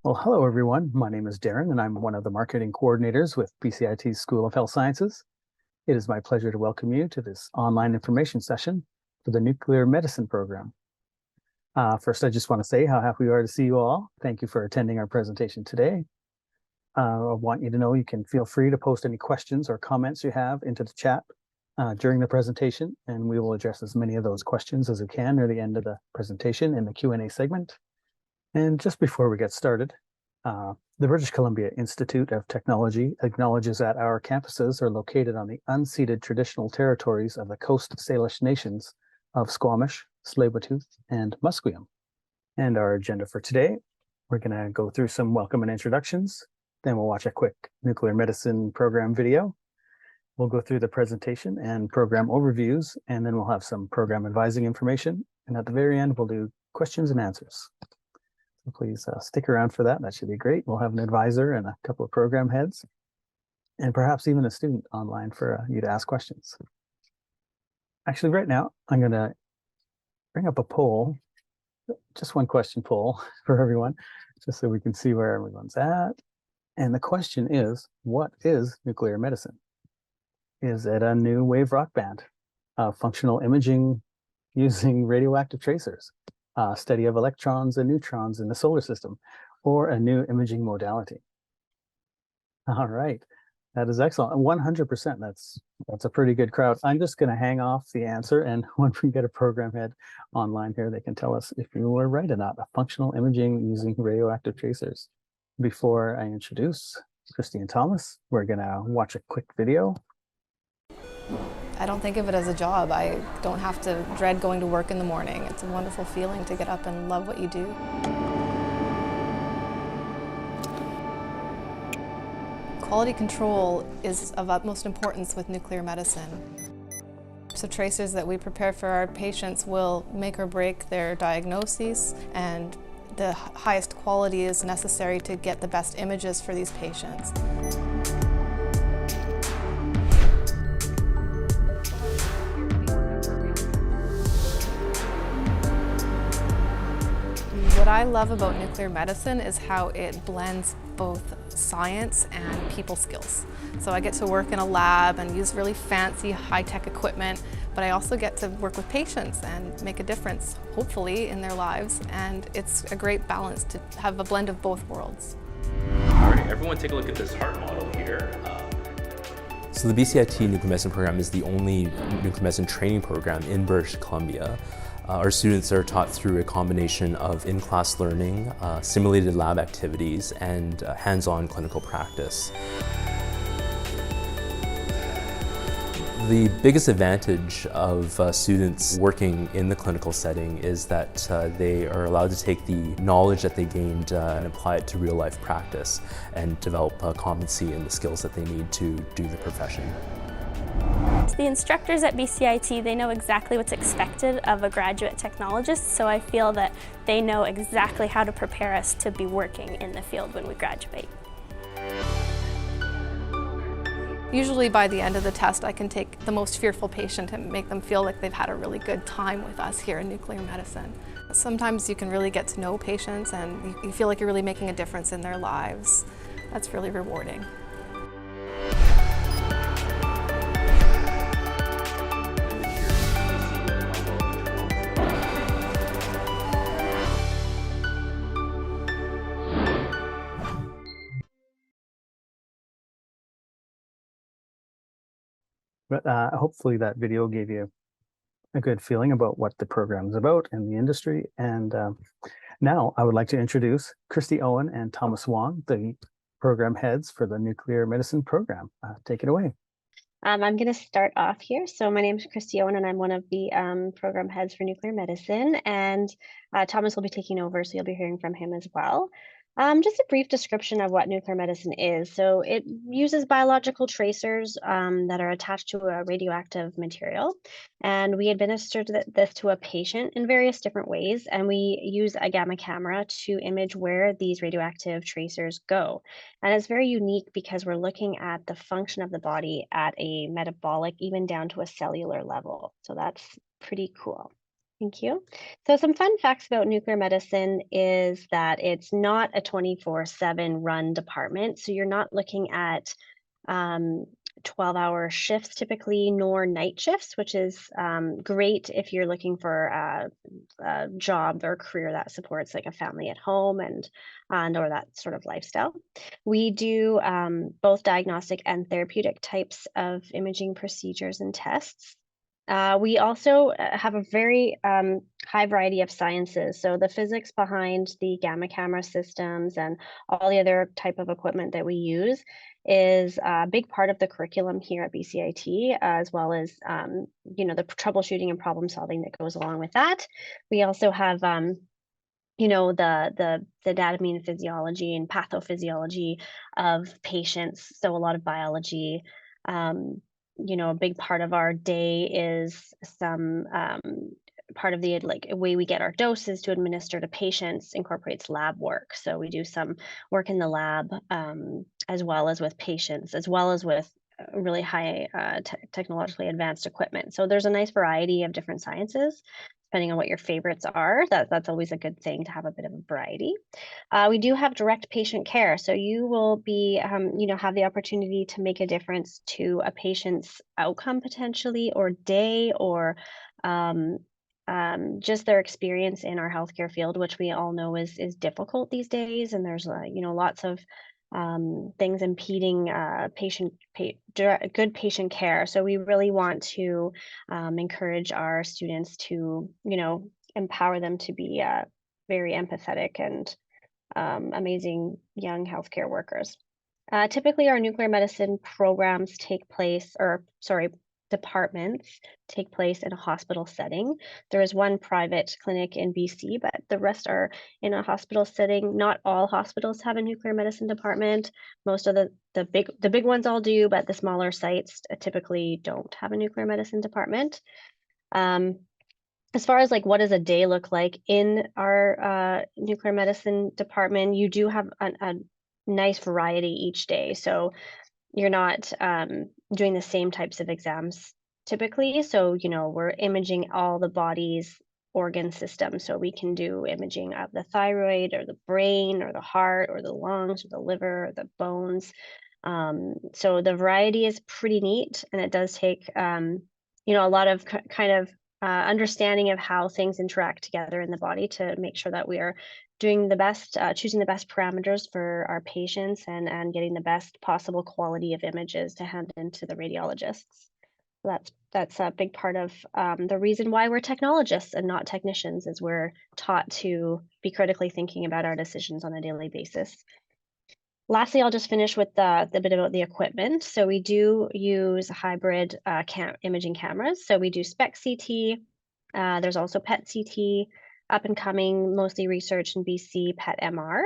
Well, hello everyone. My name is Darren, and I'm one of the marketing coordinators with BCIT's School of Health Sciences. It is my pleasure to welcome you to this online information session for the Nuclear Medicine program. First, I just want to say how happy we are to see you all. Thank you for attending our presentation today. I want you to know you can feel free to post any questions or comments you have into the chat during the presentation, and we will address as many of those questions as we can near the end of the presentation in the Q&A segment. And just before we get started, the British Columbia Institute of Technology acknowledges that our campuses are located on the unceded traditional territories of the Coast Salish nations of Squamish, Tsleil-Waututh, and Musqueam. And our agenda for today, we're going to go through some welcome and introductions. Then we'll watch a quick nuclear medicine program video. We'll go through the presentation and program overviews, and then we'll have some program advising information. And at the very end, we'll do questions and answers. So please stick around for that. That should be great. We'll have an advisor and a couple of program heads, and perhaps even a student online for you to ask questions. Actually, right now, I'm going to bring up a poll, just one question poll for everyone, just so we can see where everyone's at. And the question is, what is nuclear medicine? Is it a new wave rock band, functional imaging using radioactive tracers, study of electrons and neutrons in the solar system, or a new imaging modality? All right, that is excellent. 100%, that's a pretty good crowd. I'm just going to hang off the answer, and when we get a program head online here, they can tell us if you were right or not. A functional imaging using radioactive tracers. Before I introduce Christy and Thomas, we're going to watch a quick video. I don't think of it as a job. I don't have to dread going to work in the morning. It's a wonderful feeling to get up and love what you do. Quality control is of utmost importance with nuclear medicine. So tracers that we prepare for our patients will make or break their diagnoses, and the highest quality is necessary to get the best images for these patients. What I love about nuclear medicine is how it blends both science and people skills. So I get to work in a lab and use really fancy high-tech equipment, but I also get to work with patients and make a difference, hopefully, in their lives. And it's a great balance to have a blend of both worlds. All right, everyone take a look at this heart model here. So the BCIT nuclear medicine program is the only nuclear medicine training program in British Columbia. Our students are taught through a combination of in-class learning, simulated lab activities, and hands-on clinical practice. The biggest advantage of students working in the clinical setting is that they are allowed to take the knowledge that they gained and apply it to real-life practice and develop competency in the skills that they need to do the profession. The instructors at BCIT, they know exactly what's expected of a graduate technologist, so I feel that they know exactly how to prepare us to be working in the field when we graduate. Usually by the end of the test, I can take the most fearful patient and make them feel like they've had a really good time with us here in nuclear medicine. Sometimes you can really get to know patients and you feel like you're really making a difference in their lives. That's really rewarding. But hopefully that video gave you a good feeling about what the program is about and the industry. And now I would like to introduce Christy Owen and Thomas Wong, the program heads for the nuclear medicine program. Take it away. I'm going to start off here. So my name is Christy Owen, and I'm one of the program heads for nuclear medicine. And Thomas will be taking over, so you'll be hearing from him as well. Just a brief description of what nuclear medicine is. So it uses biological tracers that are attached to a radioactive material. And we administer this to a patient in various different ways. And we use a gamma camera to image where these radioactive tracers go. And it's very unique because we're looking at the function of the body at a metabolic, even down to a cellular level. So that's pretty cool. Thank you. So some fun facts about nuclear medicine is that it's not a 24/7 run department. So you're not looking at um, 12-hour shifts typically, nor night shifts, which is great if you're looking for a job or career that supports like a family at home and or that sort of lifestyle. We do both diagnostic and therapeutic types of imaging procedures and tests. We also have a very high variety of sciences. So the physics behind the gamma camera systems and all the other type of equipment that we use is a big part of the curriculum here at BCIT, as well as the troubleshooting and problem solving that goes along with that. We also have the anatomy and physiology and pathophysiology of patients. So a lot of biology. A big part of our day is some part of the way we get our doses to administer to patients incorporates lab work. So we do some work in the lab as well as with patients, as well as with really high technologically advanced equipment. So there's a nice variety of different sciences depending on what your favorites are. That's always a good thing to have a bit of a variety. We do have direct patient care. So you will be, have the opportunity to make a difference to a patient's outcome potentially, or day, or just their experience in our healthcare field, which we all know is difficult these days. And there's, lots of things impeding good patient care. So we really want to encourage our students to, empower them to be very empathetic and amazing young healthcare workers. Typically, our nuclear medicine programs take place, departments take place in a hospital setting. There is one private clinic in BC, but the rest are in a hospital setting. Not all hospitals have a nuclear medicine department. Most of the big ones all do, but the smaller sites typically don't have a nuclear medicine department. As far as what does a day look like in our nuclear medicine department, you do have a nice variety each day. So you're not doing the same types of exams typically. So, we're imaging all the body's organ system. So we can do imaging of the thyroid or the brain or the heart or the lungs or the liver or the bones. So the variety is pretty neat, and it does take, a lot of kind of understanding of how things interact together in the body to make sure that we are doing the best, choosing the best parameters for our patients and getting the best possible quality of images to hand into the radiologists. That's a big part of the reason why we're technologists and not technicians, is we're taught to be critically thinking about our decisions on a daily basis. Lastly, I'll just finish with the bit about the equipment. So we do use hybrid imaging cameras. So we do SPECT CT. There's also PET CT, up and coming, mostly research in BC, PET MR.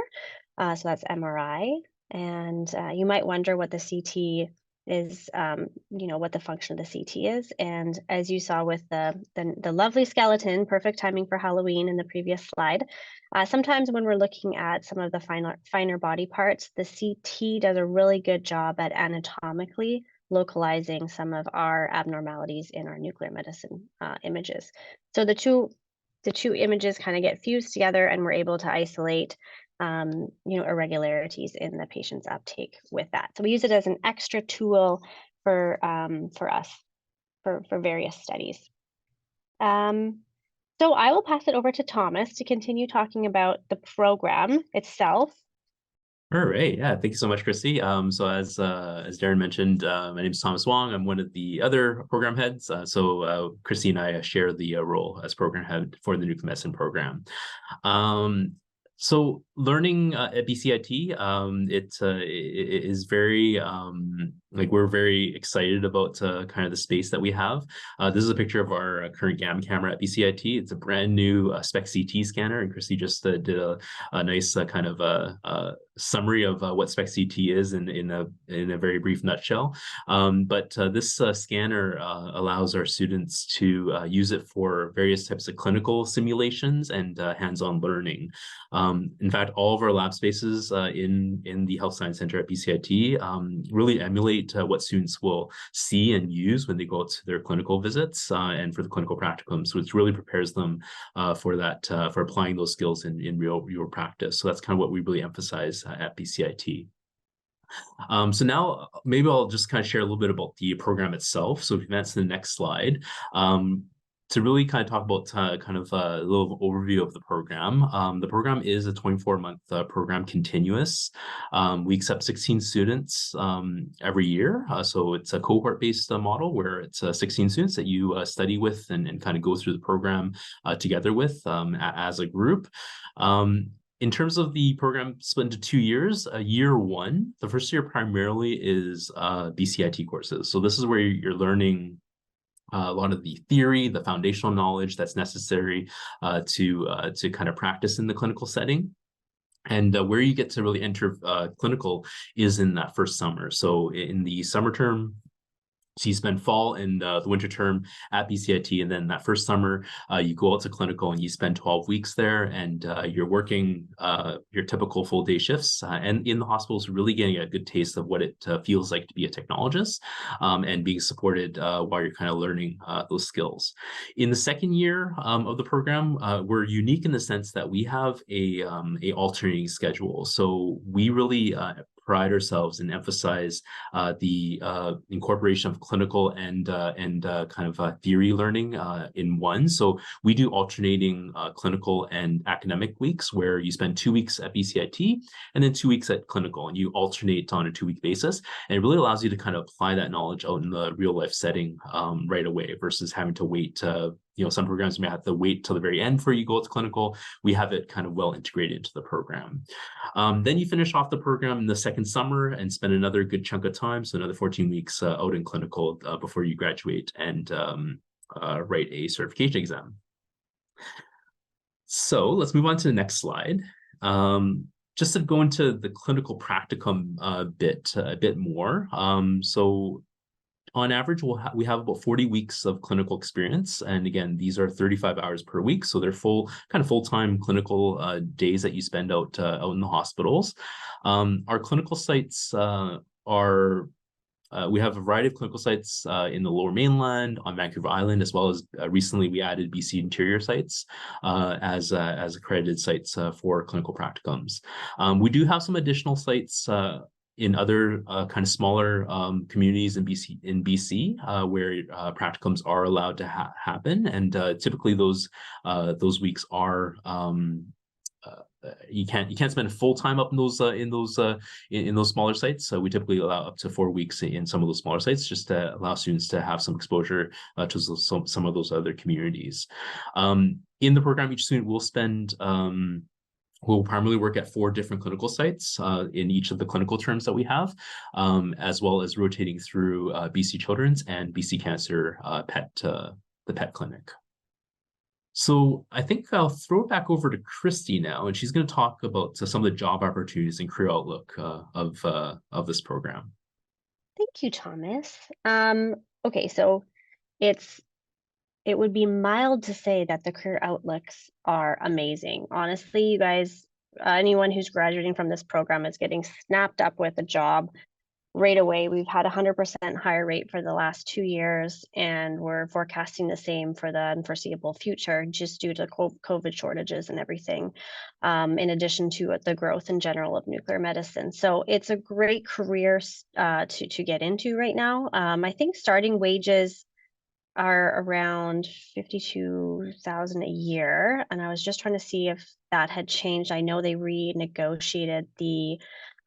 So that's MRI. And you might wonder what the CT is, what the function of the CT is. And as you saw with the lovely skeleton, perfect timing for Halloween in the previous slide, sometimes when we're looking at some of the finer body parts, the CT does a really good job at anatomically localizing some of our abnormalities in our nuclear medicine images. So the two images kind of get fused together, and we're able to isolate irregularities in the patient's uptake with that. So we use it as an extra tool for us for various studies. So I will pass it over to Thomas to continue talking about the program itself. All right. Yeah. Thank you so much, Christy. So as Darren mentioned, my name is Thomas Wong. I'm one of the other program heads. So Christy and I share the role as program head for the nuclear medicine program. So learning at BCIT, it is very, we're very excited about kind of the space that we have. This is a picture of our current gamma camera at BCIT. It's a brand new SPECT CT scanner, and Christy just did a nice kind of summary of what SpecCT is in a very brief nutshell. But this scanner allows our students to use it for various types of clinical simulations and hands-on learning. In fact, all of our lab spaces in the Health Science Center at BCIT really emulate what students will see and use when they go out to their clinical visits and for the clinical practicum. So it really prepares them for applying those skills in real practice. So that's kind of what we really emphasize at BCIT. So now maybe I'll just kind of share a little bit about the program itself. So if you advance to the next slide, to really kind of talk about kind of a little overview of the program. The program is a 24-month program, continuous. We accept 16 students every year. So it's a cohort-based model where it's 16 students that you study with and kind of go through the program together with as a group. In terms of the program split into 2 years, year one, the first year primarily is BCIT courses. So this is where you're learning a lot of the theory, the foundational knowledge that's necessary to kind of practice in the clinical setting. And where you get to really enter clinical is in that first summer. So in the summer term, so you spend fall and the winter term at BCIT, and then that first summer, you go out to clinical and you spend 12 weeks there, and you're working your typical full day shifts and in the hospitals, really getting a good taste of what it feels like to be a technologist and being supported while you're kind of learning those skills. In the second year of the program, we're unique in the sense that we have a alternating schedule. So we really pride ourselves and emphasize the incorporation of clinical and kind of theory learning in one. So we do alternating clinical and academic weeks where you spend 2 weeks at BCIT and then 2 weeks at clinical, and you alternate on a 2-week basis. And it really allows you to kind of apply that knowledge out in the real life setting right away versus having to wait some programs may have to wait till the very end before you go to clinical. We have it kind of well integrated into the program. Then you finish off the program in the second summer and spend another good chunk of time, so another 14 weeks out in clinical before you graduate and write a certification exam. So let's move on to the next slide. Just to go into the clinical practicum a bit more. So on average, we have about 40 weeks of clinical experience. And again, these are 35 hours per week. So they're full-time clinical days that you spend out in the hospitals. Our clinical sites we have a variety of clinical sites in the Lower Mainland, on Vancouver Island, as well as recently we added BC interior sites as accredited sites for clinical practicums. We do have some additional sites in other kind of smaller communities in BC where practicums are allowed to happen, and typically those weeks are you can't spend full time up in those smaller sites. So we typically allow up to 4 weeks in some of those smaller sites, just to allow students to have some exposure to some of those other communities. In the program, each student will spend we'll primarily work at 4 different clinical sites in each of the clinical terms that we have, as well as rotating through BC Children's and BC Cancer the pet clinic. So I think I'll throw it back over to Christy now, and she's going to talk about some of the job opportunities and career outlook of this program. Thank you, Thomas. Okay, so it would be mild to say that the career outlooks are amazing. Honestly, you guys, anyone who's graduating from this program is getting snapped up with a job right away. We've had 100% hire rate for the last 2 years, and we're forecasting the same for the unforeseeable future, just due to COVID shortages and everything, in addition to the growth in general of nuclear medicine. So it's a great career to get into right now. I think starting wages are around $52,000 a year, and I was just trying to see if that had changed. I know they renegotiated the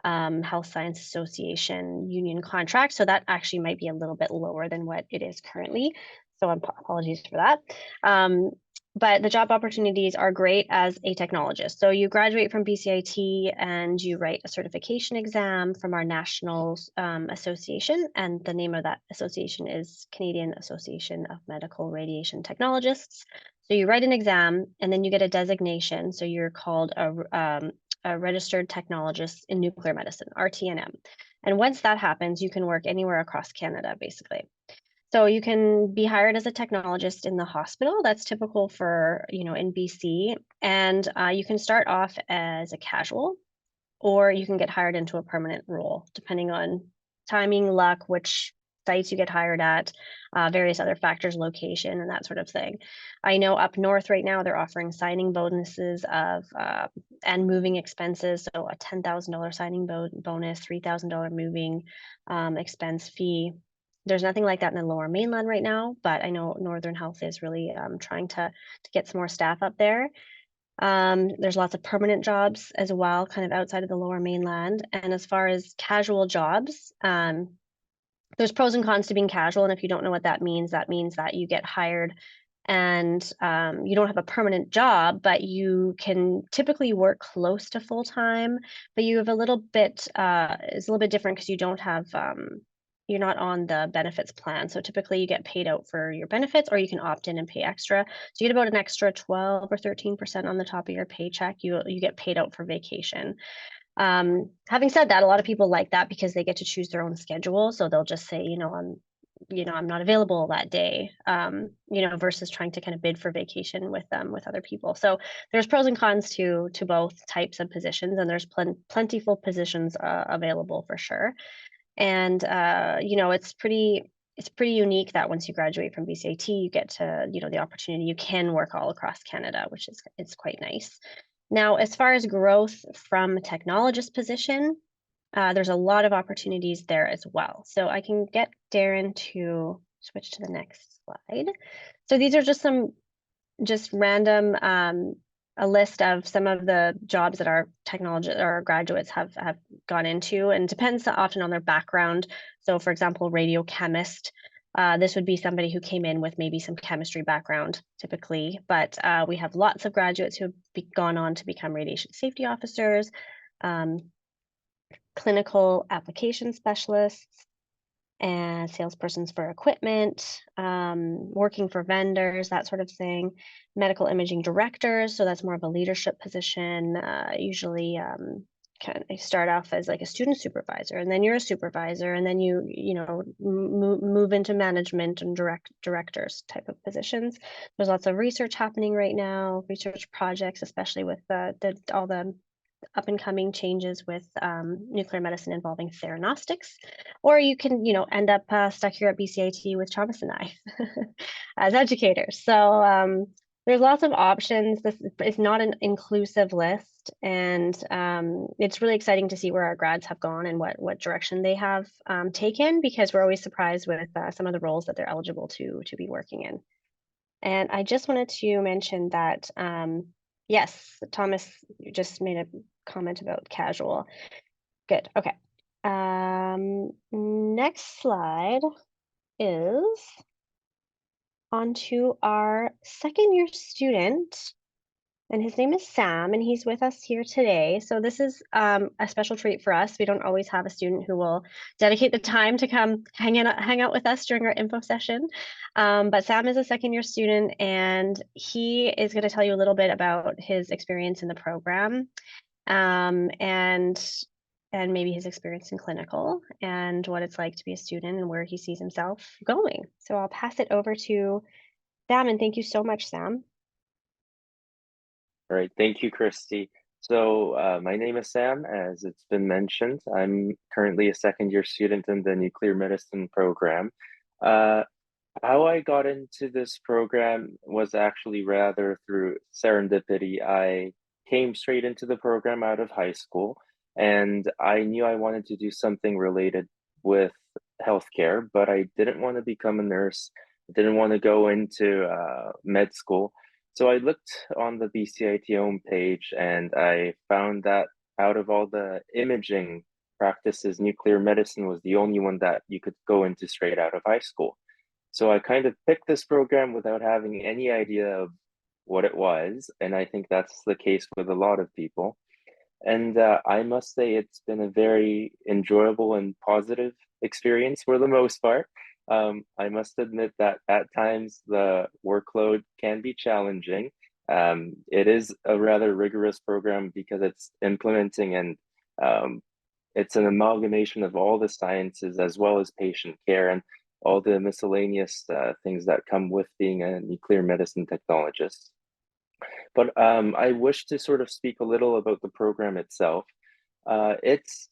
Health Science Association union contract, so that actually might be a little bit lower than what it is currently. So apologies for that. But the job opportunities are great as a technologist. So you graduate from BCIT and you write a certification exam from our national association, and the name of that association is Canadian Association of Medical Radiation Technologists. So you write an exam and then you get a designation. So you're called a a registered technologist in nuclear medicine, RTNM. And once that happens, you can work anywhere across Canada, basically. So you can be hired as a technologist in the hospital. That's typical for, in BC. And you can start off as a casual, or you can get hired into a permanent role, depending on timing, luck, which sites you get hired at, various other factors, location, and that sort of thing. I know up north right now, they're offering signing bonuses and moving expenses. So a $10,000 signing bonus, $3,000 moving expense fee. There's nothing like that in the Lower Mainland right now, but I know Northern Health is really trying to get some more staff up there. There's lots of permanent jobs as well, kind of outside of the Lower Mainland. And as far as casual jobs, there's pros and cons to being casual. And if you don't know what that means that you get hired and you don't have a permanent job, but you can typically work close to full time, but you have a little bit, it's a little bit different because you don't have, you're not on the benefits plan. So typically you get paid out for your benefits, or you can opt in and pay extra. So you get about an extra 12 or 13% on the top of your paycheck. You get paid out for vacation. Having said that, a lot of people like that because they get to choose their own schedule. So they'll just say, I'm not available that day, versus trying to kind of bid for vacation with other people. So there's pros and cons to both types of positions, and there's plentiful positions available for sure. And it's pretty unique that once you graduate from BCIT, you get to, the opportunity, you can work all across Canada, which it's quite nice. Now, as far as growth from a technologist position, there's a lot of opportunities there as well. So I can get Darren to switch to the next slide. So these are just random, a list of some of the jobs that our graduates have gone into, and depends often on their background. So for example, radiochemist, this would be somebody who came in with maybe some chemistry background typically, but we have lots of graduates who have gone on to become radiation safety officers, clinical application specialists, and salespersons for equipment, working for vendors, that sort of thing, medical imaging directors. So that's more of a leadership position. Usually kind of start off as like a student supervisor, and then you're a supervisor, and then you move into management and directors type of positions. There's lots of research happening right now, research projects, especially with all the up and coming changes with nuclear medicine involving theranostics, or you can, end up stuck here at BCIT with Thomas and I as educators. So there's lots of options. This is not an inclusive list, and it's really exciting to see where our grads have gone and what direction they have taken, because we're always surprised with some of the roles that they're eligible to be working in. And I just wanted to mention that yes, Thomas, you just made a comment about casual. Good. Okay. Next slide is onto our second year student, and his name is Sam, and he's with us here today. So this is a special treat for us. We don't always have a student who will dedicate the time to come hang out with us during our info session. But Sam is a second year student, and he is going to tell you a little bit about his experience in the program, and maybe his experience in clinical, and what it's like to be a student and where he sees himself going. So I'll pass it over to Sam, and thank you so much, Sam. All right, thank you, Christy. So my name is Sam, as it's been mentioned. I'm currently a second year student in the nuclear medicine program. How I got into this program was actually rather through serendipity. I came straight into the program out of high school, and I knew I wanted to do something related with healthcare, but I didn't want to become a nurse. I didn't want to go into med school. So I looked on the BCIT homepage, and I found that out of all the imaging practices, nuclear medicine was the only one that you could go into straight out of high school. So I kind of picked this program without having any idea of what it was, and I think that's the case with a lot of people. And I must say it's been a very enjoyable and positive experience for the most part. I must admit that at times the workload can be challenging, It is a rather rigorous program because it's implementing and it's an amalgamation of all the sciences as well as patient care and all the miscellaneous things that come with being a nuclear medicine technologist. But I wish to sort of speak a little about the program itself. It's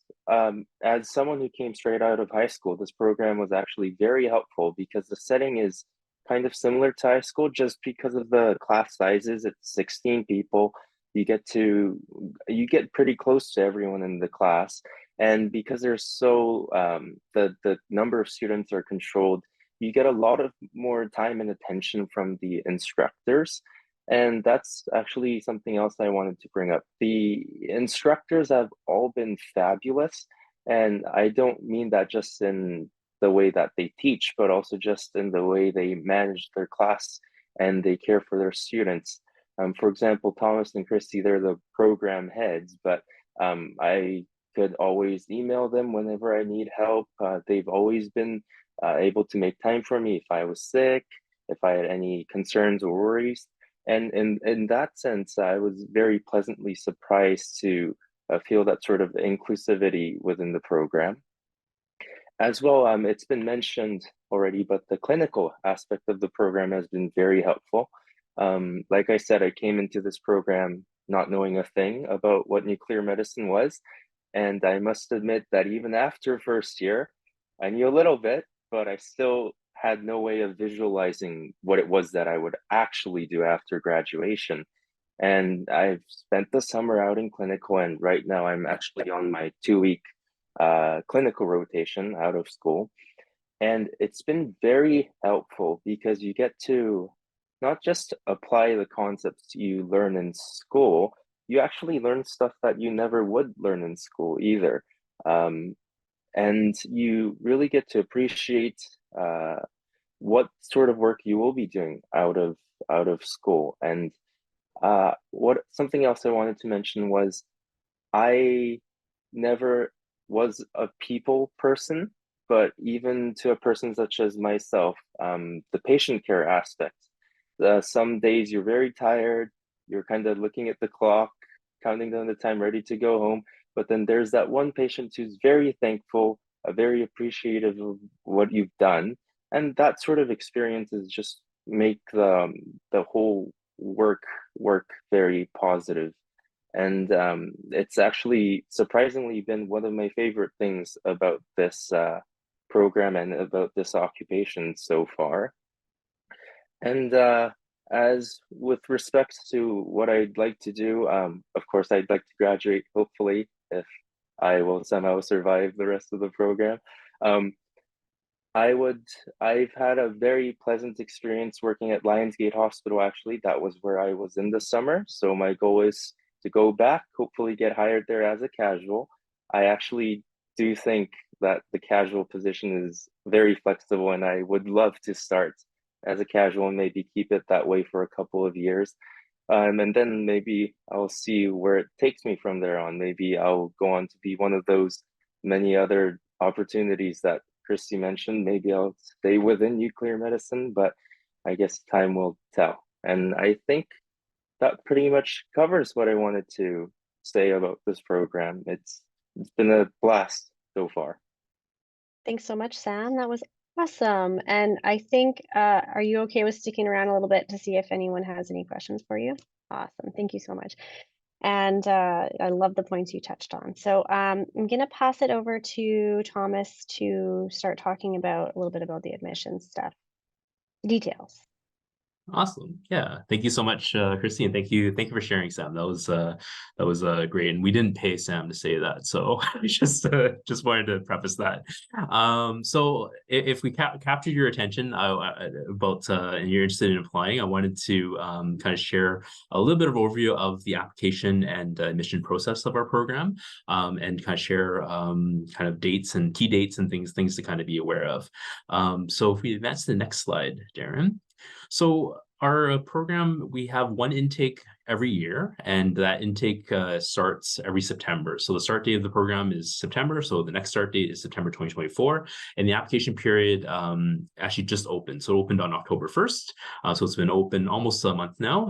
as someone who came straight out of high school, this program was actually very helpful because the setting is kind of similar to high school just because of the class sizes. It's 16 people. You get pretty close to everyone in the class. And because there's the number of students are controlled, you get a lot of more time and attention from the instructors. And that's actually something else I wanted to bring up. The instructors have all been fabulous. And I don't mean that just in the way that they teach, but also just in the way they manage their class and they care for their students. For example, Thomas and Christy, they're the program heads, but I could always email them whenever I need help. They've always been able to make time for me if I was sick, if I had any concerns or worries. And in that sense, I was very pleasantly surprised to feel that sort of inclusivity within the program. As well, it's been mentioned already, but the clinical aspect of the program has been very helpful. Like I said, I came into this program not knowing a thing about what nuclear medicine was. And I must admit that even after first year, I knew a little bit, but I still had no way of visualizing what it was that I would actually do after graduation. And I've spent the summer out in clinical, and right now I'm actually on my 2-week clinical rotation out of school. And it's been very helpful because you get to not just apply the concepts you learn in school, you actually learn stuff that you never would learn in school either. And you really get to appreciate what sort of work you will be doing out of school. And something else I wanted to mention was I never was a people person, but even to a person such as myself, the patient care aspect. Some days you're very tired, you're kind of looking at the clock, counting down the time, ready to go home. But then there's that one patient who's very thankful, very appreciative of what you've done. And that sort of experiences just make the whole work very positive. And it's actually surprisingly been one of my favorite things about this program and about this occupation so far. And as with respect to what I'd like to do, of course, I'd like to graduate, hopefully, if I will somehow survive the rest of the program. I've had a very pleasant experience working at Lionsgate Hospital, actually. That was where I was in the summer. So my goal is to go back, hopefully get hired there as a casual. I actually do think that the casual position is very flexible, and I would love to start as a casual and maybe keep it that way for a couple of years. And then maybe I'll see where it takes me from there on. Maybe I'll go on to be one of those many other opportunities that Christy mentioned. Maybe I'll stay within nuclear medicine, but I guess time will tell. And I think that pretty much covers what I wanted to say about this program. It's been a blast so far. Thanks so much, Sam. That was awesome. And I think, are you okay with sticking around a little bit to see if anyone has any questions for you? Awesome. Thank you so much. And I love the points you touched on. So I'm going to pass it over to Thomas to start talking about a little bit about the admissions stuff, details. Awesome. Yeah. Thank you so much, Christy, and thank you for sharing, Sam. That was great. And we didn't pay Sam to say that, so I just wanted to preface that. So if we captured your attention about and you're interested in applying, I wanted to kind of share a little bit of overview of the application and admission process of our program, and kind of share kind of dates and key dates and things to kind of be aware of. So if we advance to the next slide, Darren. So Our program, we have one intake every year, and that intake starts every September. So the start date of the program is September. So the next start date is September 2024. And the application period actually just opened. So it opened on October 1st. So it's been open almost a month now.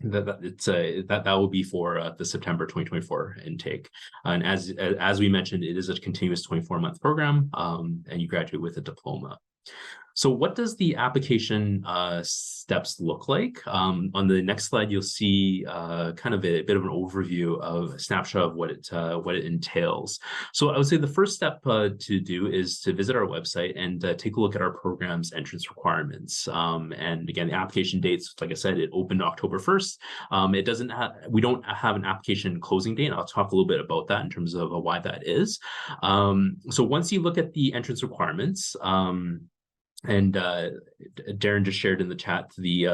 That will be for the September 2024 intake. And as we mentioned, it is a continuous 24-month program, and you graduate with a diploma. So what does the application steps look like? On the next slide, you'll see kind of a bit of an overview of a snapshot of what it entails. So I would say the first step to do is to visit our website and take a look at our program's entrance requirements. And again, the application dates, like I said, it opened October 1st. We don't have an application closing date. I'll talk a little bit about that in terms of why that is. So once you look at the entrance requirements, and Darren just shared in the chat the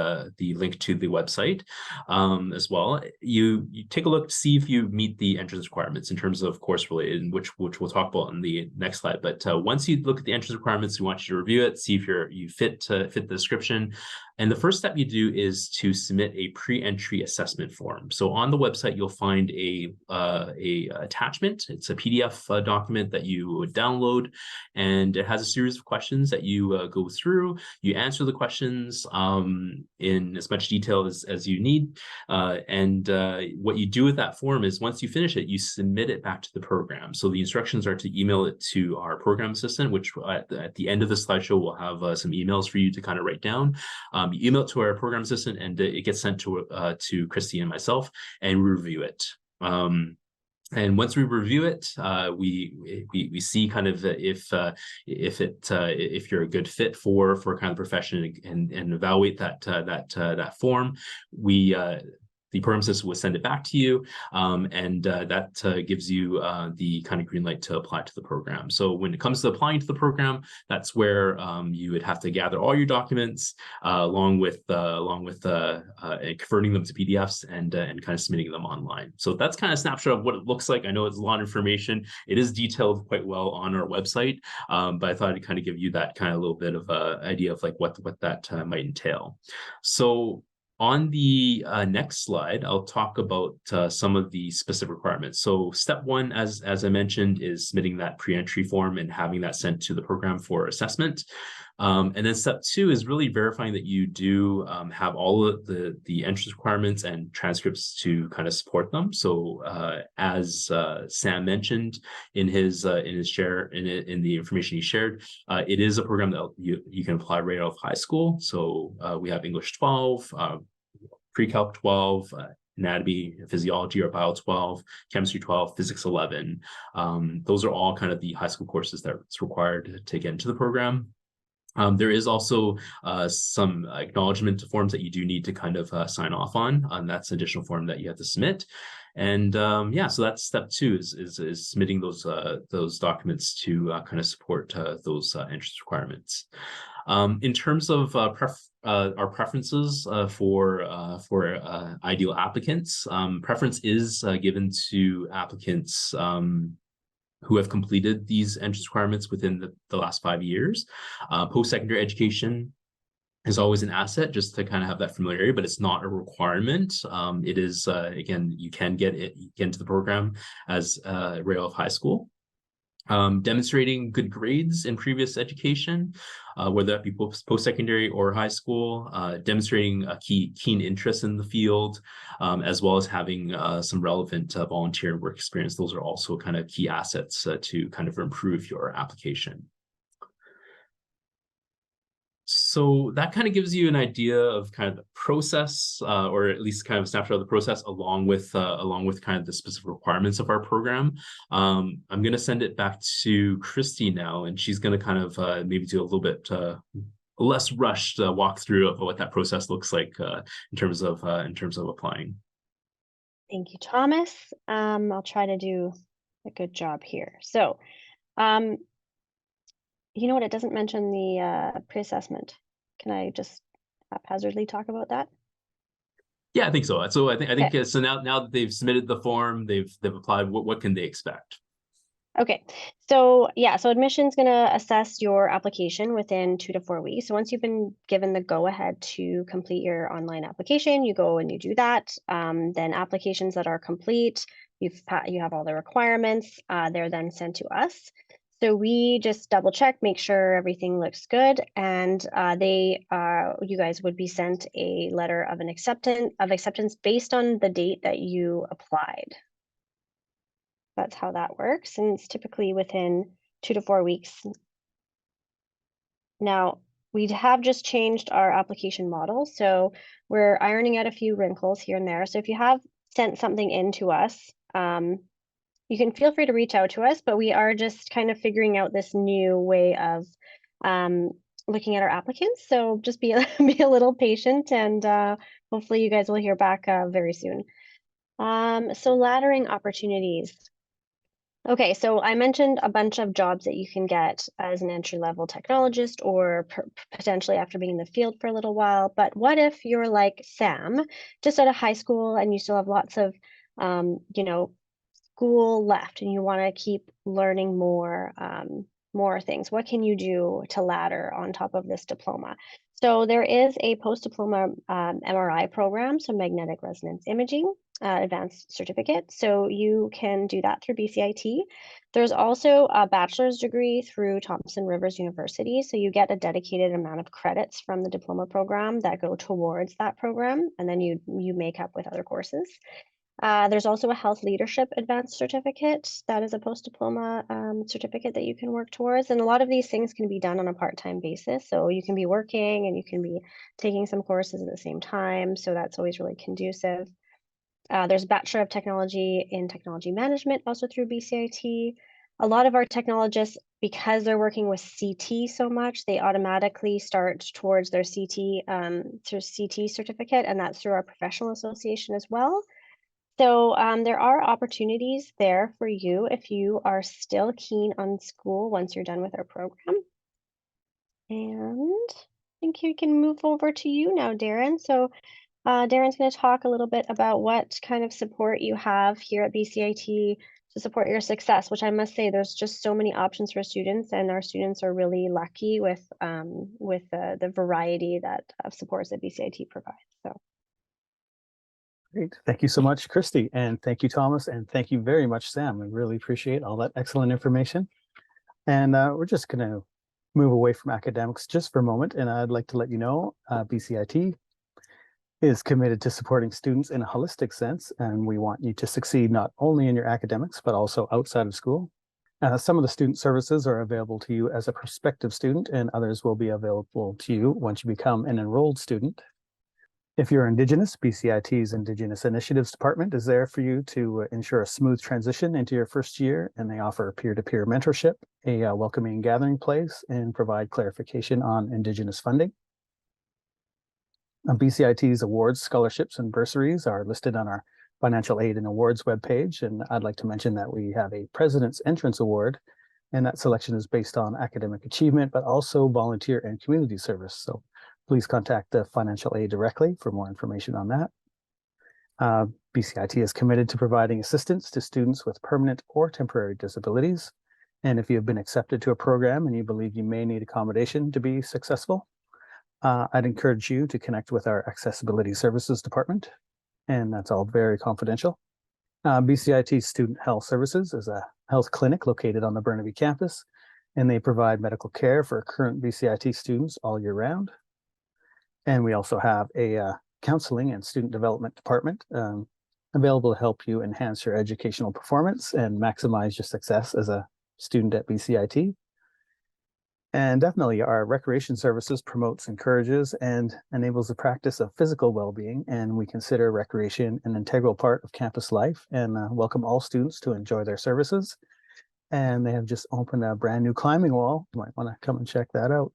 link to the website as well. You take a look to see if you meet the entrance requirements in terms of course related, which we'll talk about in the next slide. But once you look at the entrance requirements, we want you to review it, see if you fit the description. And the first step you do is to submit a pre-entry assessment form. So on the website, you'll find a attachment. It's a PDF document that you would download, and it has a series of questions that you go through. You answer the questions in as much detail as you need. What you do with that form is once you finish it, you submit it back to the program. So the instructions are to email it to our program assistant, which at the end of the slideshow, we'll have some emails for you to kind of write down. You email it to our program assistant, and it gets sent to Christy and myself, and we review it. And once we review it, we see kind of if you're a good fit for kind of profession, and evaluate that form. The program assistant will send it back to you, and that gives you the kind of green light to apply to the program. So when it comes to applying to the program, that's where you would have to gather all your documents along with converting them to PDFs and kind of submitting them online. So that's kind of a snapshot of what it looks like. I know it's a lot of information. It is detailed quite well on our website, but I thought I'd kind of give you that kind of little bit of an idea of like what that might entail. So on the next slide, I'll talk about some of the specific requirements. So step one, as I mentioned, is submitting that pre-entry form and having that sent to the program for assessment. And then step two is really verifying that you do have all of the entrance requirements and transcripts to kind of support them. So as Sam mentioned in his share in the information he shared, it is a program that you can apply right out of high school. So we have English 12, Pre-Calc 12, Anatomy, Physiology or Bio 12, Chemistry 12, Physics 11. Those are all kind of the high school courses that's required to get into the program. There is also some acknowledgement forms that you do need to kind of sign off on, and that's an additional form that you have to submit. And yeah, so that's step two is submitting those documents to kind of support those entrance requirements. In terms of our preferences for ideal applicants, preference is given to applicants who have completed these entrance requirements within the last 5 years. Post-secondary education is always an asset just to kind of have that familiarity, but it's not a requirement. It is, again, you can get into the program as right out of high school. Demonstrating good grades in previous education, whether that be post-secondary or high school, demonstrating a keen interest in the field, as well as having some relevant volunteer work experience. Those are also kind of key assets to kind of improve your application. So that kind of gives you an idea of kind of the process, or at least kind of a snapshot of the process, along with kind of the specific requirements of our program. I'm going to send it back to Christy now, and she's going to kind of maybe do a little bit less rushed walkthrough of what that process looks like in terms of applying. Thank you, Thomas. I'll try to do a good job here. So, you know what? It doesn't mention the pre-assessment. Can I just haphazardly talk about that? Yeah, I think so. So I think Okay. so now that they've submitted the form, they've applied. What can they expect? Okay, so yeah, so admission's gonna assess your application within 2 to 4 weeks. So once you've been given the go-ahead to complete your online application, you go and you do that. Then applications that are complete, you have all the requirements, they're then sent to us. So we just double check, make sure everything looks good, and you guys would be sent a letter of acceptance based on the date that you applied. That's how that works, and it's typically within 2 to 4 weeks. Now, we have just changed our application model, so we're ironing out a few wrinkles here and there. So if you have sent something in to us, you can feel free to reach out to us, but we are just kind of figuring out this new way of looking at our applicants. So just be a little patient, and hopefully you guys will hear back very soon. So laddering opportunities. Okay, so I mentioned a bunch of jobs that you can get as an entry-level technologist or potentially after being in the field for a little while. But what if you're like Sam, just out of high school and you still have lots of, school left and you want to keep learning more things? What can you do to ladder on top of this diploma? So there is a post-diploma MRI program, so magnetic resonance imaging. Advanced certificate. So you can do that through BCIT. There's also a bachelor's degree through Thompson Rivers University. So you get a dedicated amount of credits from the diploma program that go towards that program, and then you make up with other courses. There's also a health leadership advanced certificate. That is a post-diploma certificate that you can work towards. And a lot of these things can be done on a part-time basis. So you can be working and you can be taking some courses at the same time. So that's always really conducive. There's Bachelor of Technology in Technology Management, also through BCIT. A lot of our technologists, because they're working with CT so much, they automatically start towards their CT through CT certificate, and that's through our professional association as well. So there are opportunities there for you if you are still keen on school once you're done with our program. And I think we can move over to you now, Darren. So Darren's going to talk a little bit about what kind of support you have here at BCIT to support your success, which I must say there's just so many options for students, and our students are really lucky with the variety of supports that BCIT provides. So. Great. Thank you so much, Christy. And thank you, Thomas. And thank you very much, Sam. We really appreciate all that excellent information. And we're just going to move away from academics just for a moment. And I'd like to let you know BCIT is committed to supporting students in a holistic sense. And we want you to succeed not only in your academics, but also outside of school. Some of the student services are available to you as a prospective student, and others will be available to you once you become an enrolled student. If you're Indigenous, BCIT's Indigenous Initiatives Department is there for you to ensure a smooth transition into your first year, and they offer peer-to-peer mentorship, a welcoming gathering place, and provide clarification on Indigenous funding. BCIT's awards, scholarships, and bursaries are listed on our Financial Aid and Awards webpage, and I'd like to mention that we have a President's Entrance Award, and that selection is based on academic achievement, but also volunteer and community service. So please contact the Financial Aid directly for more information on that. BCIT is committed to providing assistance to students with permanent or temporary disabilities. And if you have been accepted to a program and you believe you may need accommodation to be successful, I'd encourage you to connect with our Accessibility Services Department, and that's all very confidential. BCIT Student Health Services is a health clinic located on the Burnaby campus, and they provide medical care for current BCIT students all year round. And we also have a counseling and student development department available to help you enhance your educational performance and maximize your success as a student at BCIT. And definitely our recreation services promotes, encourages, and enables the practice of physical well-being, and we consider recreation an integral part of campus life and welcome all students to enjoy their services. And they have just opened a brand new climbing wall. You might want to come and check that out.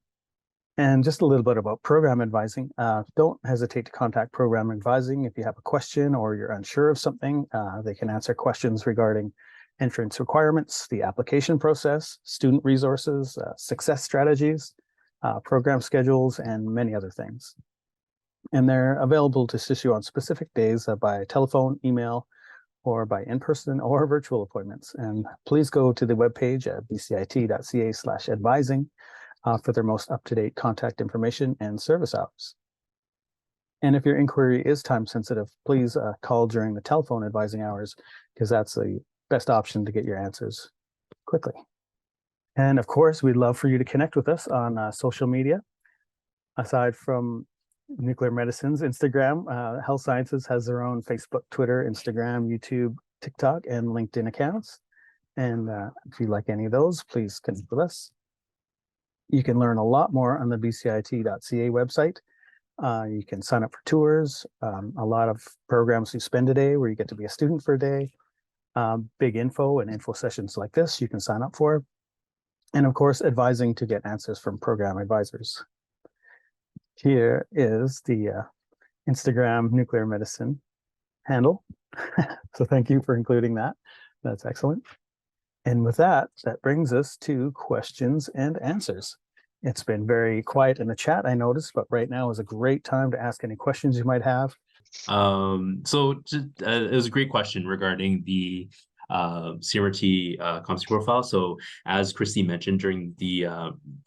And just a little bit about program advising. Don't hesitate to contact program advising if you have a question or you're unsure of something. They can answer questions regarding entrance requirements, the application process, student resources, success strategies, program schedules, and many other things. And they're available to assist you on specific days by telephone, email, or by in-person or virtual appointments. And please go to the webpage at bcit.ca/advising for their most up-to-date contact information and service hours. And if your inquiry is time sensitive, please call during the telephone advising hours, because that's the best option to get your answers quickly. And of course, we'd love for you to connect with us on social media. Aside from Nuclear Medicine's Instagram, Health Sciences has their own Facebook, Twitter, Instagram, YouTube, TikTok, and LinkedIn accounts. And if you like any of those, please connect with us. You can learn a lot more on the bcit.ca website. You can sign up for tours, a lot of programs you spend a day where you get to be a student for a day, big info and info sessions like this you can sign up for. And of course, advising to get answers from program advisors. Here is the Instagram Nuclear Medicine handle. So thank you for including that. That's excellent. And with that, that brings us to questions and answers. It's been very quiet in the chat, I noticed, but right now is a great time to ask any questions you might have. It was a great question regarding the CMRT competency profile. So as Christy mentioned during the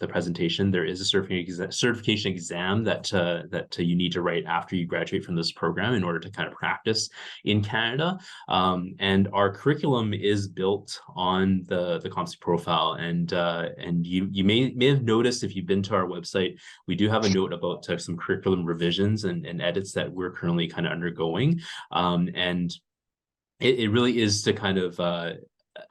presentation, there is a certification exam that you need to write after you graduate from this program in order to kind of practice in Canada. And our curriculum is built on the competency profile. And you may have noticed, if you've been to our website, we do have a note about some curriculum revisions and edits that we're currently kind of undergoing. And it really is to kind of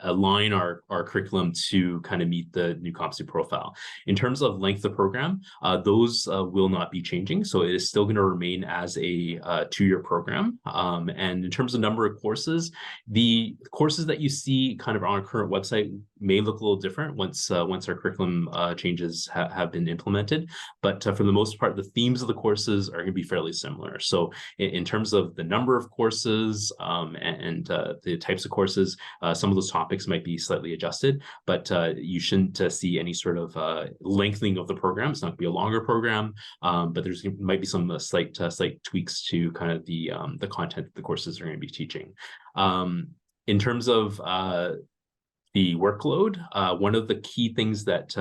align our curriculum to kind of meet the new competency profile. In terms of length of program, those will not be changing. So it is still going to remain as a 2-year program. And in terms of number of courses, the courses that you see kind of on our current website may look a little different once our curriculum changes have been implemented. But for the most part, the themes of the courses are going to be fairly similar. So in terms of the number of courses and the types of courses, some of those topics might be slightly adjusted, but you shouldn't see any sort of lengthening of the program. It's not going to be a longer program, but might be some slight tweaks to kind of the content that the courses are going to be teaching. In terms of the workload, one of the key things that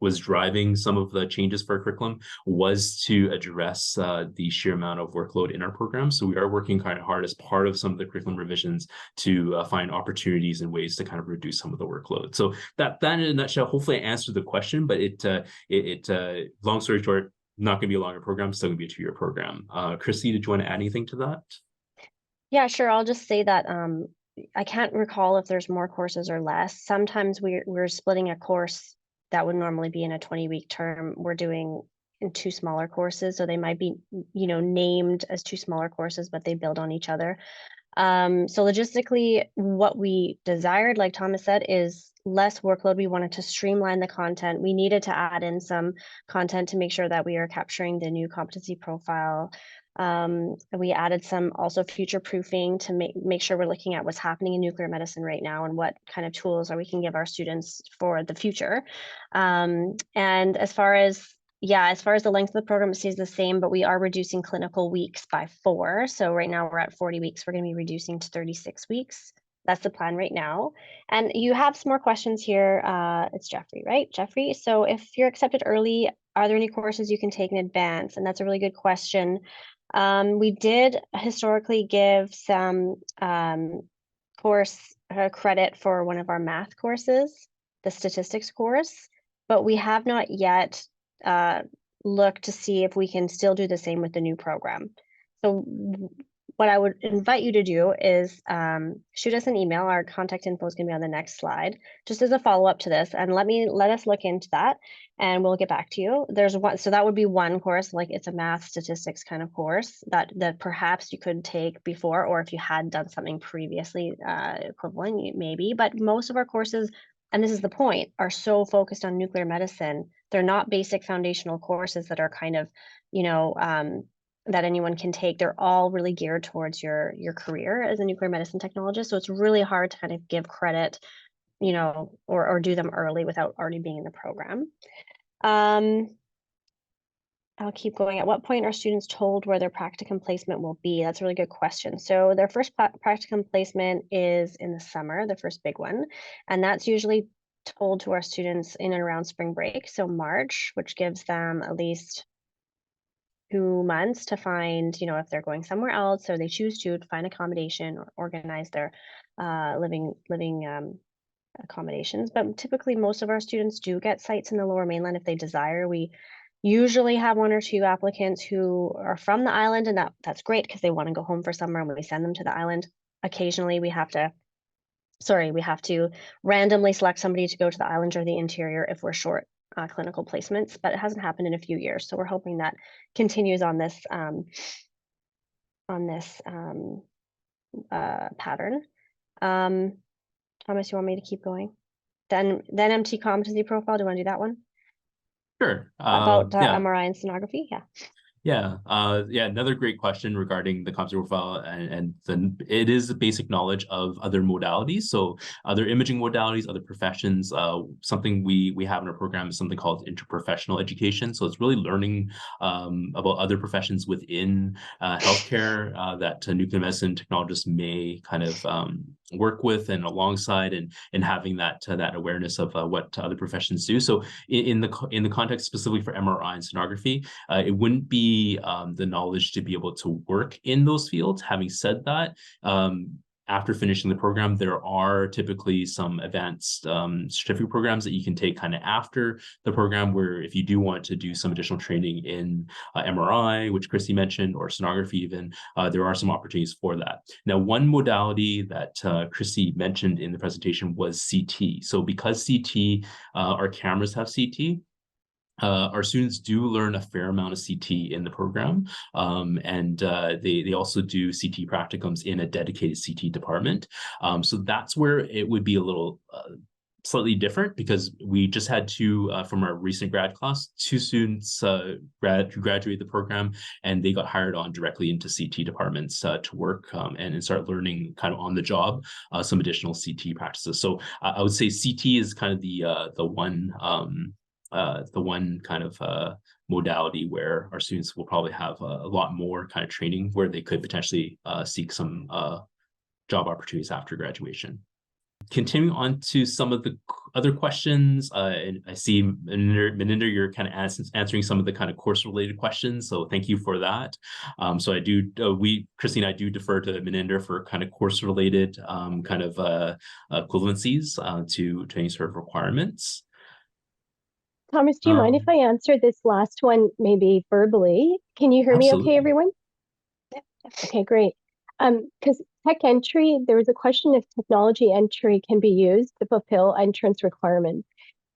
was driving some of the changes for our curriculum was to address the sheer amount of workload in our program. So we are working kind of hard as part of some of the curriculum revisions to find opportunities and ways to kind of reduce some of the workload. So that in a nutshell, hopefully I answered the question, but long story short, not going to be a longer program, still going to be a 2-year program. Christy, did you want to add anything to that? Yeah, sure. I'll just say that I can't recall if there's more courses or less. Sometimes we're splitting a course that would normally be in a 20-week term. We're doing in 2 smaller courses, so they might be, named as 2 smaller courses, but they build on each other. So logistically, what we desired, like Thomas said, is less workload. We wanted to streamline the content. We needed to add in some content to make sure that we are capturing the new competency profile. We added some also future proofing to make sure we're looking at what's happening in nuclear medicine right now and what kind of tools we can give our students for the future. And as far as the length of the program, it stays the same, but we are reducing clinical weeks by 4. So right now we're at 40 weeks. We're going to be reducing to 36 weeks. That's the plan right now. And you have some more questions here. It's Jeffrey, right? Jeffrey. So if you're accepted early, are there any courses you can take in advance? And that's a really good question. We did historically give some course credit for one of our math courses, the statistics course, but we have not yet looked to see if we can still do the same with the new program. So what I would invite you to do is shoot us an email. Our contact info is going to be on the next slide, just as a follow-up to this, and let us look into that, and we'll get back to you. There's one, so that would be one course, like it's a math statistics kind of course that perhaps you could take before, or if you had done something previously equivalent, maybe. But most of our courses, and this is the point, are so focused on nuclear medicine. They're not basic foundational courses that are kind of, that anyone can take. They're all really geared towards your career as a nuclear medicine technologist. So it's really hard to kind of give credit, or do them early without already being in the program. I'll keep going. At what point are students told where their practicum placement will be? That's a really good question. So their first practicum placement is in the summer, the first big one. And that's usually told to our students in and around spring break. So March, which gives them at least 2 months to find, if they're going somewhere else or they choose to find accommodation or organize their living accommodations. But typically most of our students do get sites in the Lower Mainland if they desire. We usually have 1 or 2 applicants who are from the island, and that's great because they want to go home for summer and we send them to the island. Occasionally we have to randomly select somebody to go to the island or the interior if we're short clinical placements, but it hasn't happened in a few years. So we're hoping that continues on this pattern. Thomas, you want me to keep going? Then MT competency profile. Do you want to do that one? Sure. About Yeah. MRI and sonography? Yeah. Yeah, another great question regarding the competency profile, and then it is the basic knowledge of other modalities. So other imaging modalities, other professions. Something we have in our program is something called interprofessional education. So it's really learning about other professions within healthcare that nuclear medicine technologists may kind of work with and alongside, and having that awareness of what other professions do. So in the context specifically for MRI and sonography, it wouldn't be the knowledge to be able to work in those fields. Having said that, after finishing the program, there are typically some advanced certificate programs that you can take kind of after the program, where if you do want to do some additional training in MRI, which Christy mentioned, or sonography even, there are some opportunities for that. Now, one modality that Christy mentioned in the presentation was CT. So because CT, our cameras have CT, our students do learn a fair amount of CT in the program, and they also do CT practicums in a dedicated CT department. So that's where it would be a little slightly different, because we just had two from our recent grad class, 2 students graduate the program, and they got hired on directly into CT departments to work and start learning kind of on the job some additional CT practices. So I would say CT is kind of the one kind of modality where our students will probably have a lot more kind of training, where they could potentially seek some job opportunities after graduation. Continuing on to some of the other questions, and I see Maninder, you're kind of answering some of the kind of course-related questions, so thank you for that. So I do, Christy and I do defer to Maninder for kind of course-related kind of equivalencies to any sort of requirements. Thomas, do you mind if I answer this last one maybe verbally? Can you hear absolutely. me okay, everyone? Okay, great. Because tech entry, there was a question if technology entry can be used to fulfill entrance requirements.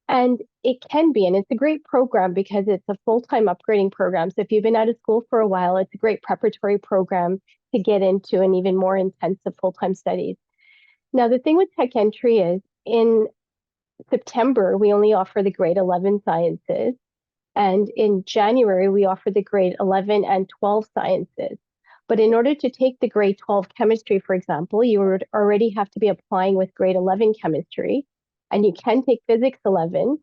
And it can be, and it's a great program because it's a full-time upgrading program. So if you've been out of school for a while, it's a great preparatory program to get into an even more intensive full-time studies. Now, the thing with tech entry is in September, we only offer the grade 11 sciences. And in January, we offer the grade 11 and 12 sciences. But in order to take the grade 12 chemistry, for example, you would already have to be applying with grade 11 chemistry, and you can take physics 11,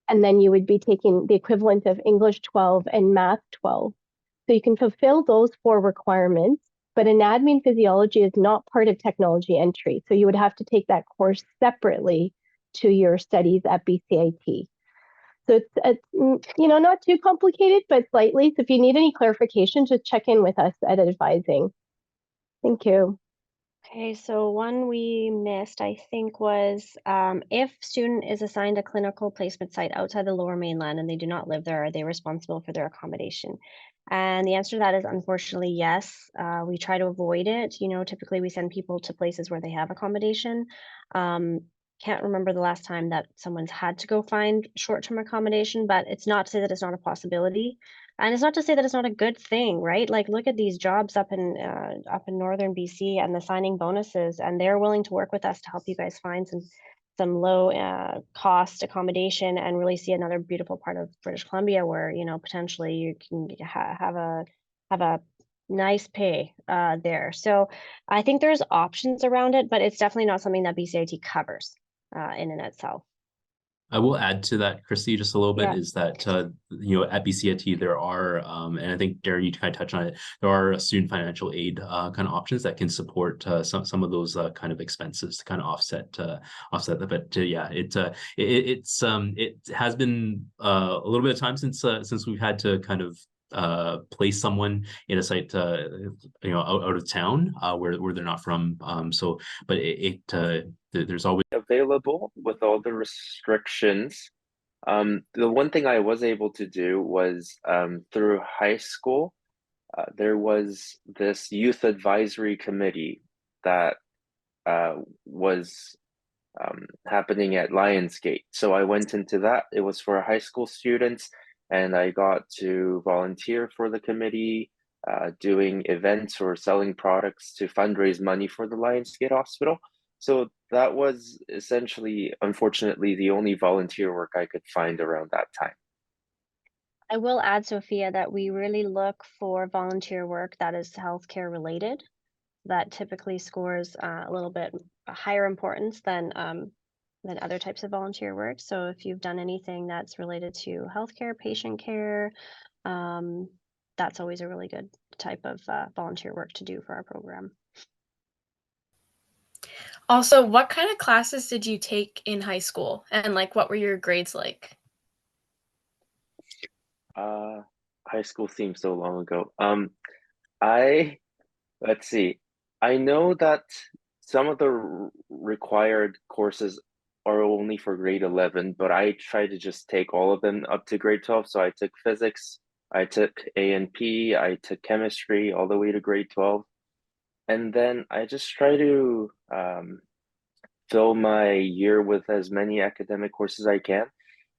and then you would be taking the equivalent of English 12 and math 12. So you can fulfill those 4 requirements, but anatomy and physiology is not part of technology entry. So you would have to take that course separately to your studies at BCIT. So it's not too complicated, but slightly. So if you need any clarification, just check in with us at advising. Thank you. Okay, so one we missed, I think, was if student is assigned a clinical placement site outside the Lower Mainland and they do not live there, are they responsible for their accommodation? And the answer to that is unfortunately yes. We try to avoid it. Typically we send people to places where they have accommodation. Can't remember the last time that someone's had to go find short-term accommodation, but it's not to say that it's not a possibility. And it's not to say that it's not a good thing, right? Like, look at these jobs up in northern BC and the signing bonuses, and they're willing to work with us to help you guys find some low cost accommodation and really see another beautiful part of British Columbia where potentially you can have a nice pay there. So I think there's options around it, but it's definitely not something that BCIT covers in and itself. I will add to that, Christy, just a little bit, Yeah. is that, at BCIT, there are, and I think, Darren, you kind of touched on it, there are student financial aid kind of options that can support some of those kind of expenses to kind of offset that. But yeah, it has been a little bit of time since we've had to kind of place someone in a site out of town where they're not from, but there's always available with all the restrictions. The one thing I was able to do was through high school, there was this youth advisory committee that was happening at Lionsgate. So I went into that. It was for high school students, and I got to volunteer for the committee, doing events or selling products to fundraise money for the Lionsgate Hospital. So that was essentially, unfortunately, the only volunteer work I could find around that time. I will add, Sophia, that we really look for volunteer work that is healthcare related. That typically scores a little bit higher importance than other types of volunteer work. So if you've done anything that's related to healthcare, patient care, that's always a really good type of volunteer work to do for our program. Also, what kind of classes did you take in high school, and what were your grades like? High school seems so long ago. Let's see. I know that some of the required courses are only for grade 11, but I tried to just take all of them up to grade 12. So I took physics, I took A&P, I took chemistry all the way to grade 12. And then I just try to fill my year with as many academic courses as I can.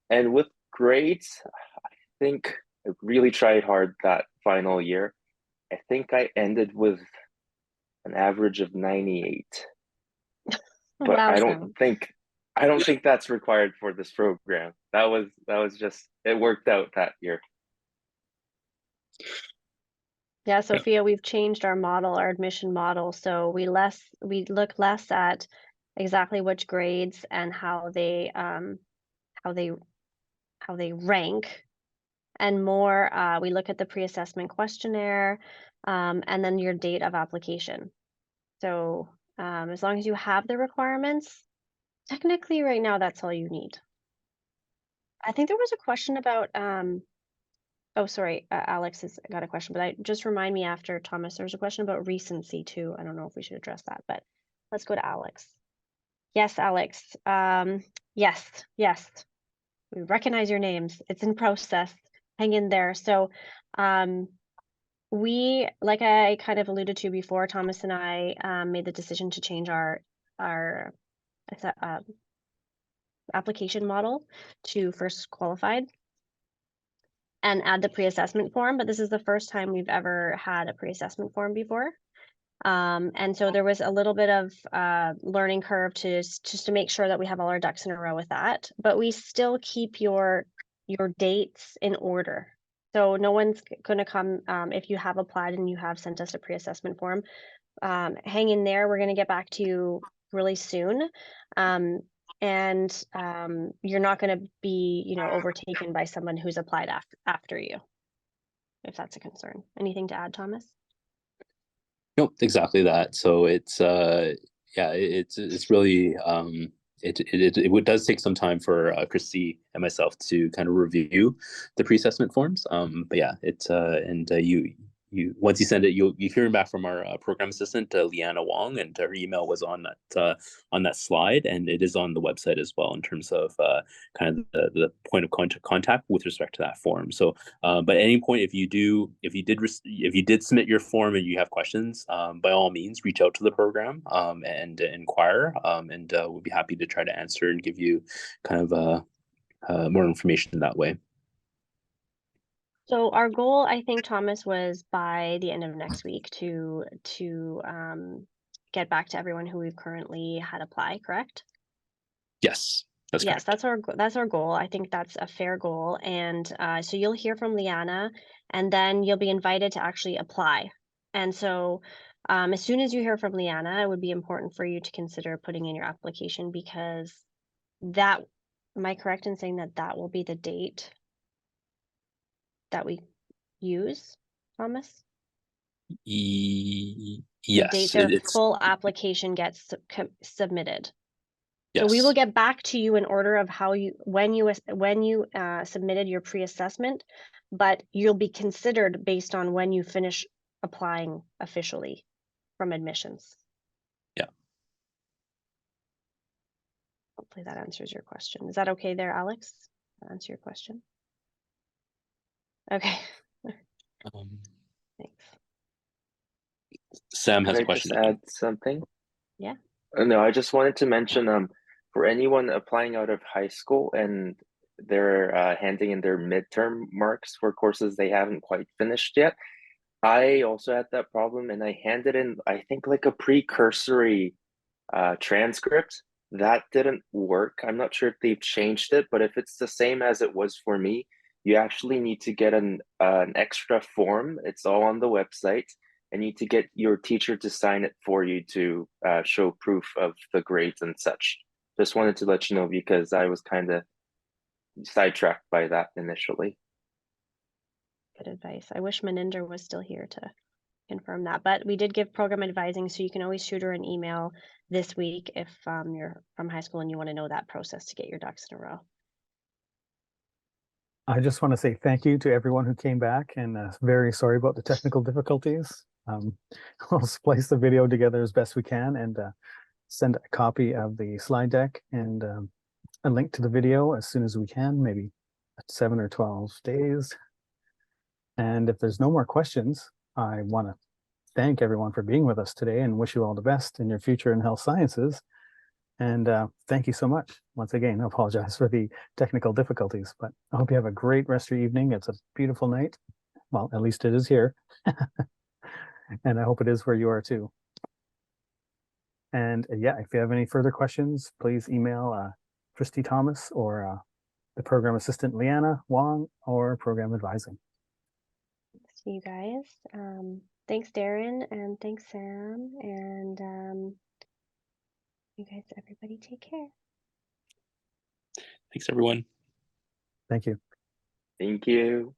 And with grades, I think I really tried hard that final year. I think I ended with an average of 98. But Wow, I don't think that's required for this program. That was just, it worked out that year. Yeah, Sophia, we've changed our model, our admission model. So we look less at exactly which grades and how they rank, and more we look at the pre-assessment questionnaire, and then your date of application. So as long as you have the requirements, technically right now that's all you need. I think there was a question about oh, sorry, Alex has got a question, but just remind me after Thomas. There's a question about recency too. I don't know if we should address that, but let's go to Alex. Yes, Alex. Yes. We recognize your names. It's in process. Hang in there. So we, like I kind of alluded to before, Thomas and I made the decision to change our application model to first qualified and add the pre-assessment form, but this is the first time we've ever had a pre-assessment form before. And so there was a little bit of learning curve just to make sure that we have all our ducks in a row with that, but we still keep your dates in order. So no one's gonna come, if you have applied and you have sent us a pre-assessment form, hang in there, we're gonna get back to you really soon. And you're not going to be, overtaken by someone who's applied after you, if that's a concern. Anything to add, Thomas? Nope, exactly that. So it's it's really it does take some time for Christy and myself to kind of review the pre-assessment forms. But yeah, it's you once you send it, you hear back from our program assistant, Leanna Wong, and her email was on that slide, and it is on the website as well in terms of kind of the point of contact with respect to that form. So, but at any point, if you did submit your form and you have questions, by all means, reach out to the program and inquire, and we'll be happy to try to answer and give you kind of more information that way. So our goal, I think, Thomas, was by the end of next week to get back to everyone who we've currently had apply, correct? Yes, that's correct. That's our goal. I think that's a fair goal. And so you'll hear from Leanna, and then you'll be invited to actually apply. And so as soon as you hear from Leanna, it would be important for you to consider putting in your application, because that Am I correct in saying that that will be the date that we use, Thomas? The date Yes, their it's full application gets submitted. yes. So we will get back to you in order of how when you submitted your pre-assessment, but you'll be considered based on when you finish applying officially from admissions. Yeah. Hopefully that answers your question. Is that okay there, Alex? Does that answer your question? Okay. Thanks. Sam has Could a I question. just add something? Yeah. No, I just wanted to mention for anyone applying out of high school and they're handing in their midterm marks for courses they haven't quite finished yet. I also had that problem, and I handed in, I think, like a precursory transcript. That didn't work. I'm not sure if they've changed it, but if it's the same as it was for me, you actually need to get an extra form. It's all on the website. And you need to get your teacher to sign it for you to show proof of the grades and such. Just wanted to let you know because I was kind of sidetracked by that initially. Good advice. I wish Maninder was still here to confirm that, but we did give program advising, so you can always shoot her an email this week if you're from high school and you want to know that process to get your ducks in a row. I just want to say thank you to everyone who came back, and very sorry about the technical difficulties. We'll splice the video together as best we can and send a copy of the slide deck and a link to the video as soon as we can, maybe 7 or 12 days. And if there's no more questions, I want to thank everyone for being with us today and wish you all the best in your future in health sciences. And thank you so much. Once again, I apologize for the technical difficulties, but I hope you have a great rest of your evening. It's a beautiful night. Well, at least it is here. And I hope it is where you are too. And yeah, if you have any further questions, please email Christy Thomas or the program assistant Leanna Wong or program advising. Thanks to you guys. Thanks, Darren, and thanks, Sam. And you guys, everybody take care. Thanks, everyone. Thank you. Thank you.